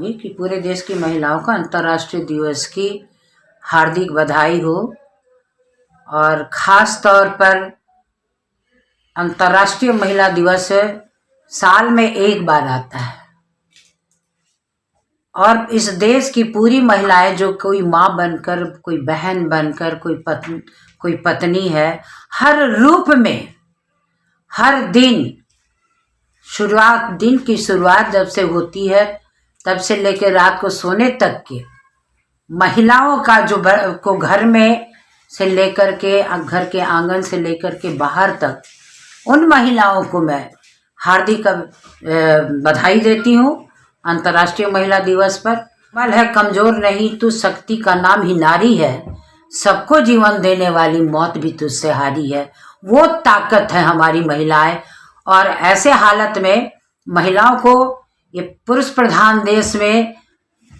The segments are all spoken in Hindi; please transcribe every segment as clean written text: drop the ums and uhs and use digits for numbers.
चाहूँगी कि पूरे देश की महिलाओं का अंतर्राष्ट्रीय दिवस की हार्दिक बधाई हो। और ख़ास तौर पर अंतर्राष्ट्रीय महिला दिवस साल में एक बार आता है और इस देश की पूरी महिलाएं, जो कोई माँ बनकर, कोई बहन बनकर, कोई पत्नी है, हर रूप में हर दिन दिन की शुरुआत जब से होती है तब से लेकर रात को सोने तक के महिलाओं का को घर में से लेकर के घर के आंगन से लेकर के बाहर तक, उन महिलाओं को मैं हार्दिक बधाई देती हूँ अंतर्राष्ट्रीय महिला दिवस पर। बल है कमजोर नहीं तू, शक्ति का नाम ही नारी है, सबको जीवन देने वाली मौत भी तुझसे हारी है। वो ताकत है हमारी महिलाएं। और ऐसे हालत में महिलाओं को ये पुरुष प्रधान देश में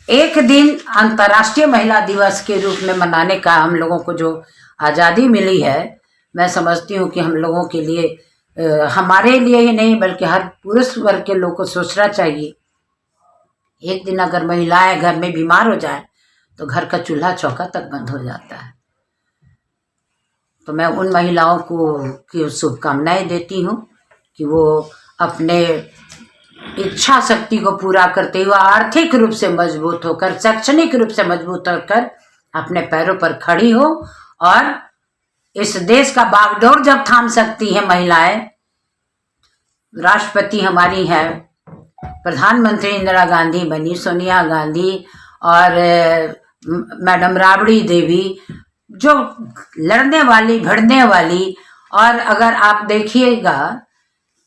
एक दिन अंतर्राष्ट्रीय महिला दिवस के रूप में मनाने का हम लोगों को जो आज़ादी मिली है, मैं समझती हूँ कि हम लोगों के लिए, हमारे लिए ही नहीं बल्कि हर पुरुष वर्ग के लोग को सोचना चाहिए। एक दिन अगर महिलाएं घर में बीमार हो जाए तो घर का चूल्हा चौका तक बंद हो जाता है। तो मैं उन महिलाओं को की शुभकामनाएं देती हूँ कि वो अपने इच्छा शक्ति को पूरा करते हुए आर्थिक रूप से मजबूत होकर, शैक्षणिक रूप से मजबूत होकर अपने पैरों पर खड़ी हो और इस देश का बागडोर जब थाम सकती है महिलाएं, राष्ट्रपति हमारी है, प्रधानमंत्री इंदिरा गांधी बनी, सोनिया गांधी और मैडम राबड़ी देवी, जो लड़ने वाली, भिड़ने वाली, और अगर आप देखिएगा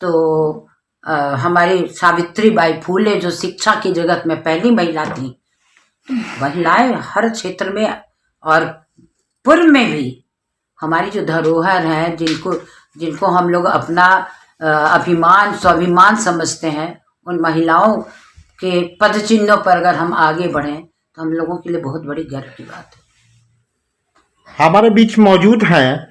तो हमारी सावित्री बाई फूले जो शिक्षा की जगत में पहली महिला थी। महिलाएं हर क्षेत्र में और पूर्व में भी हमारी जो धरोहर है, जिनको हम लोग अपना अभिमान, स्वाभिमान समझते हैं, उन महिलाओं के पद चिन्हों पर अगर हम आगे बढ़ें तो हम लोगों के लिए बहुत बड़ी गर्व की बात है। हमारे बीच मौजूद हैं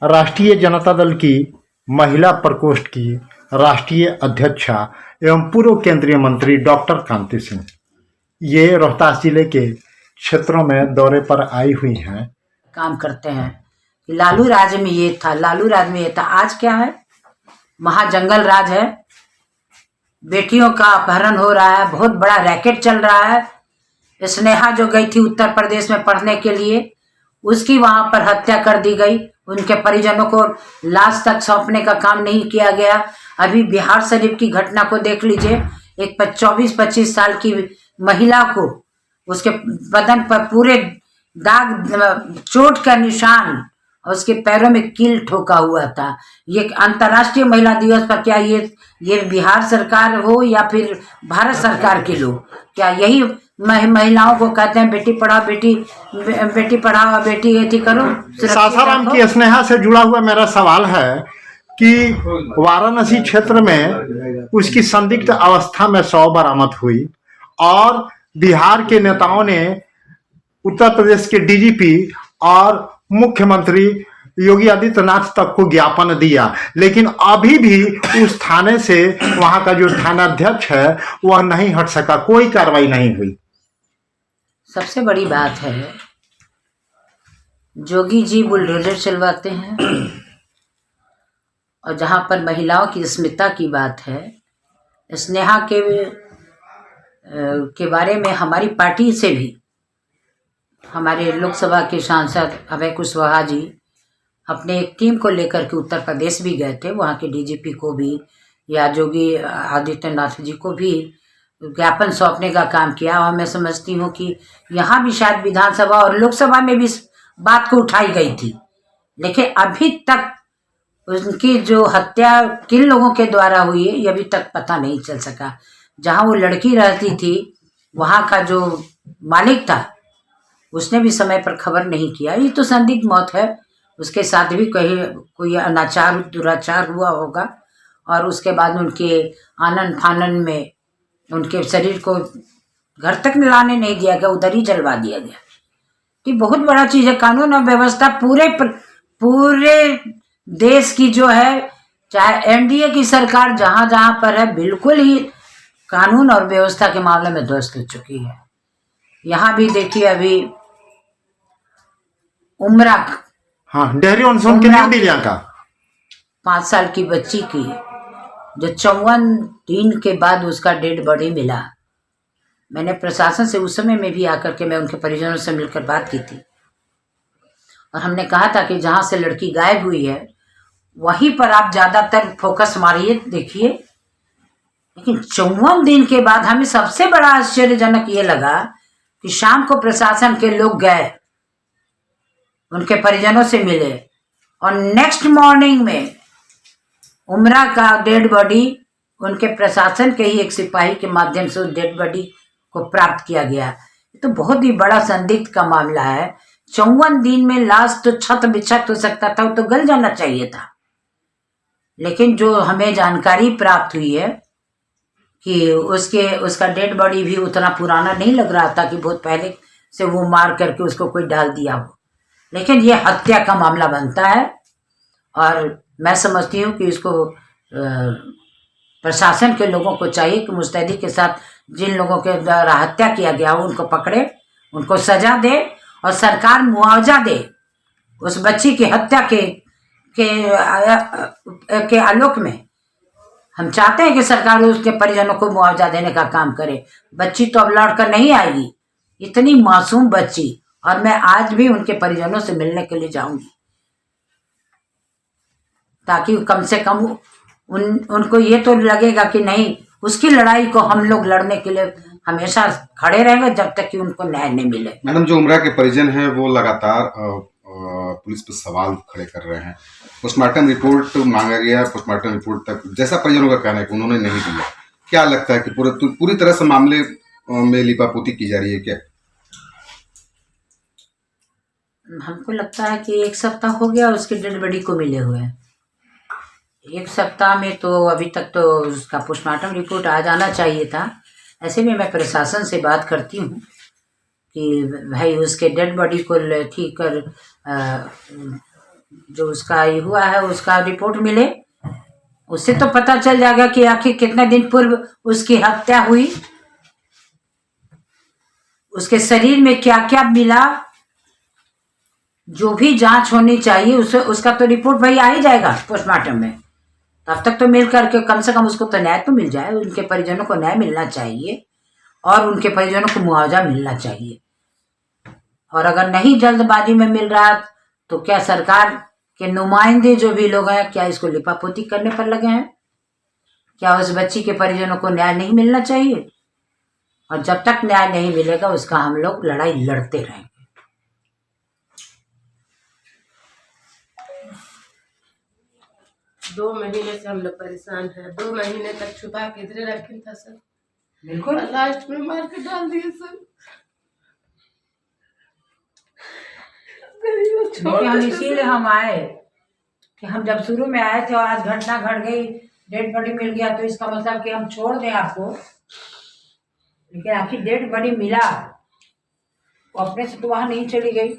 राष्ट्रीय जनता दल की महिला प्रकोष्ठ की राष्ट्रीय अध्यक्षा एवं पूर्व केंद्रीय मंत्री डॉक्टर कांति सिंह। ये रोहतास जिले के क्षेत्रों में दौरे पर आई हुई हैं। काम करते हैं कि लालू राज में ये था, लालू राज में ये था, आज क्या है, महाजंगल राज है। बेटियों का अपहरण हो रहा है, बहुत बड़ा रैकेट चल रहा है। स्नेहा जो गई थी उत्तर प्रदेश में पढ़ने के लिए, उसकी वहां पर हत्या कर दी गई। उनके परिजनों को लाश तक सौंपने का काम नहीं किया गया। अभी बिहार शरीफ की घटना को देख लीजिए, एक 24-25 साल की महिला को उसके बदन पर पूरे दाग, चोट का निशान और उसके पैरों में कील ठोका हुआ था। ये अंतर्राष्ट्रीय महिला दिवस पर क्या ये बिहार सरकार हो या फिर भारत सरकार के लोग, क्या यही महिलाओं को कहते हैं बेटी पढ़ाओ, बेटी पढ़ाओ, बेटी ये करो? सासाराम की स्नेहा से जुड़ा हुआ मेरा सवाल है कि वाराणसी क्षेत्र में उसकी संदिग्ध अवस्था में शव बरामद हुई और बिहार के नेताओं ने उत्तर प्रदेश के डीजीपी और मुख्यमंत्री योगी आदित्यनाथ तक को ज्ञापन दिया, लेकिन अभी भी उस थाने से वहां का जो थानाध्यक्ष है वह नहीं हट सका, कोई कार्रवाई नहीं हुई। सबसे बड़ी बात है, जोगी जी बुलडोजर चलवाते हैं और जहां पर महिलाओं की अस्मिता की बात है, स्नेहा के बारे में हमारी पार्टी से भी हमारे लोकसभा के सांसद अभय कुशवाहा जी अपने एक टीम को लेकर के उत्तर प्रदेश भी गए थे। वहाँ के डीजीपी को भी या योगी आदित्यनाथ जी को भी ज्ञापन सौंपने का काम किया। और मैं समझती हूँ कि यहाँ भी शायद विधानसभा और लोकसभा में भी इस बात को उठाई गई थी, लेकिन अभी तक उनकी जो हत्या किन लोगों के द्वारा हुई है ये अभी तक पता नहीं चल सका। जहाँ वो लड़की रहती थी वहाँ का जो मालिक था उसने भी समय पर खबर नहीं किया। ये तो संदिग्ध मौत है, उसके साथ भी कोई अनाचार, दुराचार हुआ होगा और उसके बाद उनके आनन फानन में उनके शरीर को घर तक लाने नहीं दिया गया, उधर ही जलवा दिया गया। कि बहुत बड़ा चीज है। कानून और व्यवस्था पूरे देश की जो है, चाहे एनडीए की सरकार जहां जहां पर है, बिल्कुल ही कानून और व्यवस्था के मामले में ध्वस्त हो चुकी है। यहाँ भी देखिए अभी उम्रा हाँ, डेहरी ऑनसोन के न्यू दिल्ली का 5 साल की बच्ची की जो 54 दिन के बाद उसका डेड बॉडी मिला। मैंने प्रशासन से उस समय में भी आकर के मैं उनके परिजनों से मिलकर बात की थी और हमने कहा था कि जहाँ से लड़की गायब हुई है वहीं पर आप ज़्यादातर फोकस मारिए, देखिए। लेकिन 54 दिन के बाद हमें सबसे बड़ा आश्चर्यजनक ये लगा कि शाम को प्रशासन के लोग गए, उनके परिजनों से मिले और नेक्स्ट मॉर्निंग में उमरा का डेड बॉडी उनके प्रशासन के ही एक सिपाही के माध्यम से उस डेड बॉडी को प्राप्त किया गया। ये तो बहुत ही बड़ा संदिग्ध का मामला है। 54 दिन में लाश तो छत बिछत हो सकता था, वो तो गल जाना चाहिए था। लेकिन जो हमें जानकारी प्राप्त हुई है कि उसका डेड बॉडी भी उतना पुराना नहीं लग रहा था कि बहुत पहले से वो मार करके उसको कोई डाल दिया हो। लेकिन ये हत्या का मामला बनता है और मैं समझती हूँ कि इसको प्रशासन के लोगों को चाहिए कि मुस्तैदी के साथ जिन लोगों के द्वारा हत्या किया गया हो उनको पकड़े, उनको सजा दे और सरकार मुआवजा दे। उस बच्ची की हत्या के आलोक में हम चाहते हैं कि सरकार उसके परिजनों को मुआवजा देने का काम करे। बच्ची तो अब लौटकर नहीं आएगी, इतनी मासूम बच्ची, और मैं आज भी उनके परिजनों से मिलने के लिए जाऊंगी ताकि कम से कम उनको ये तो लगेगा कि नहीं, उसकी लड़ाई को हम लोग लड़ने के लिए हमेशा खड़े रहेंगे जब तक कि उनको न्याय नहीं मिले। मैडम, जो उमरा के परिजन हैं वो लगातार पुलिस पर सवाल खड़े कर रहे हैं। पोस्टमार्टम रिपोर्ट मांगा गया है, पोस्टमार्टम रिपोर्ट तक जैसा परिजनों का कहना है कि उन्होंने नहीं दिया। क्या लगता है कि पूरी तरह से मामले में लिपापोती की जा रही है क्या? हमको लगता है कि 1 सप्ताह हो गया उसके डेड बॉडी को मिले हुए। 1 सप्ताह में तो अभी तक तो उसका पोस्टमार्टम रिपोर्ट आ जाना चाहिए था। ऐसे में मैं प्रशासन से बात करती हूँ कि भाई उसके डेड बॉडी को ठीक कर जो उसका ये हुआ है उसका रिपोर्ट मिले, उससे तो पता चल जाएगा कि आखिर कितने दिन पूर्व उसकी हत्या हुई, उसके शरीर में क्या क्या मिला, जो भी जांच होनी चाहिए उसका तो रिपोर्ट भाई आ ही जाएगा पोस्टमार्टम में। तब तक तो मिल करके कम से कम उसको तो न्याय तो मिल जाए, उनके परिजनों को न्याय मिलना चाहिए और उनके परिजनों को मुआवजा मिलना चाहिए। और अगर नहीं जल्दबाजी में मिल रहा तो क्या सरकार के नुमाइंदे जो भी लोग हैं क्या इसको लिपापोती करने पर लगे हैं? क्या उस बच्ची के परिजनों को न्याय नहीं मिलना चाहिए? और जब तक न्याय नहीं मिलेगा उसका हम लोग लड़ाई लड़ते रहेंगे। 2 महीने से हम लोग परेशान हैं। 2 महीने तक छुपा के इधर रखे था सर, बिल्कुल लास्ट में मार के डाल दिए सर। हम इसीलिए हम आए कि हम जब शुरू में आए थे और आज घटना घट गई, डेड बॉडी मिल गया, तो इसका मतलब कि हम छोड़ दें आपको। लेकिन आखिर डेड बॉडी मिला, वो अपने से तो वहां नहीं चली गई।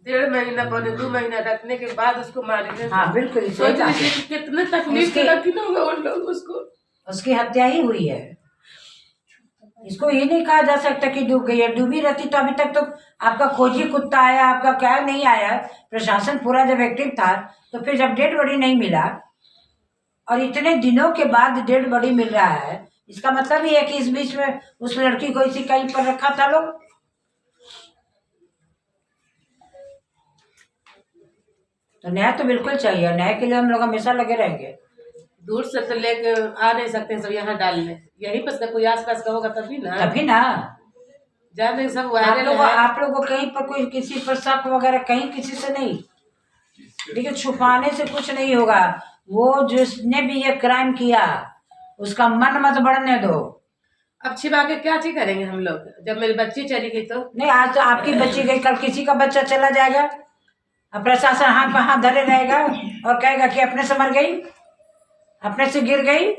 1.5 महीना पौने 2 महीना रखने के बाद उसको मारे। हाँ बिल्कुल, सोच लीजिए कि कितने तकलीफ से रखी होंगे उन लोग उसको। उसकी हत्या ही हुई है। इसको ये नहीं कहा जा सकता कि डूब गई है। डूबी रहती तो अभी तक तो आपका खोजी कुत्ता आया, आपका क्या नहीं आया, प्रशासन पूरा जब एक्टिव था, तो फिर जब डेड बॉडी नहीं मिला और इतने दिनों के बाद डेड बॉडी मिल रहा है, इसका मतलब ये है कि इस बीच में उस लड़की को इसी कहीं पर रखा था लोग। तो न्याय तो बिल्कुल चाहिए, न्याय के लिए हम लोग हमेशा लगे रहेंगे। दूर से तो लेके आ नहीं सकते सब यहाँ डालने, यहीं पर कोई आसपास का होगा तभी ना जाने सब वायरल है। आप लोगों को कहीं पर कोई किसी पर शक वगैरह कहीं किसी से नहीं, लेकिन छुपाने से कुछ नहीं होगा। वो जिसने भी ये क्राइम किया उसका मन मत बढ़ने दो। अब छिपा के क्या चीज करेंगे हम लोग? जब मेरी बच्ची चली गई तो नहीं, आज तो आपकी बच्ची गई, कल किसी का बच्चा चला जाएगा, अब प्रशासन हाथ पर हाथ धरे रहेगा और कहेगा कि अपने से मर गई, अपने से गिर गई।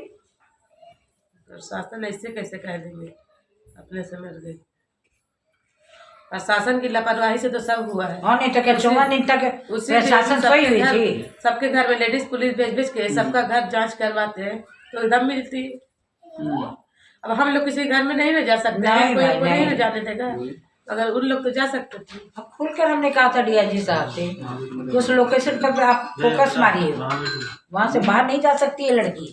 प्रशासन ऐसे कैसे कह देंगे अपने से मर गई? प्रशासन की लापरवाही से तो सब हुआ है। हाँ, नहीं तो क्या 54 दिन तक प्रशासन सोई हुई थी। सबके घर में लेडीज पुलिस भेज भेज के सबका घर जांच करवाते हैं तो एकदम मिलती। अब हम लोग किसी घर में नहीं ना जा सकते नहीं हैं, कोई भाई, को नहीं नहीं। ना जाने देगा, अगर उन लोग तो जा सकते थे। अब खुलकर हमने कहा था डीआईजी साहब से कि उस लोकेशन पर आप फोकस मारिए, वहाँ से बाहर नहीं जा सकती है लड़की।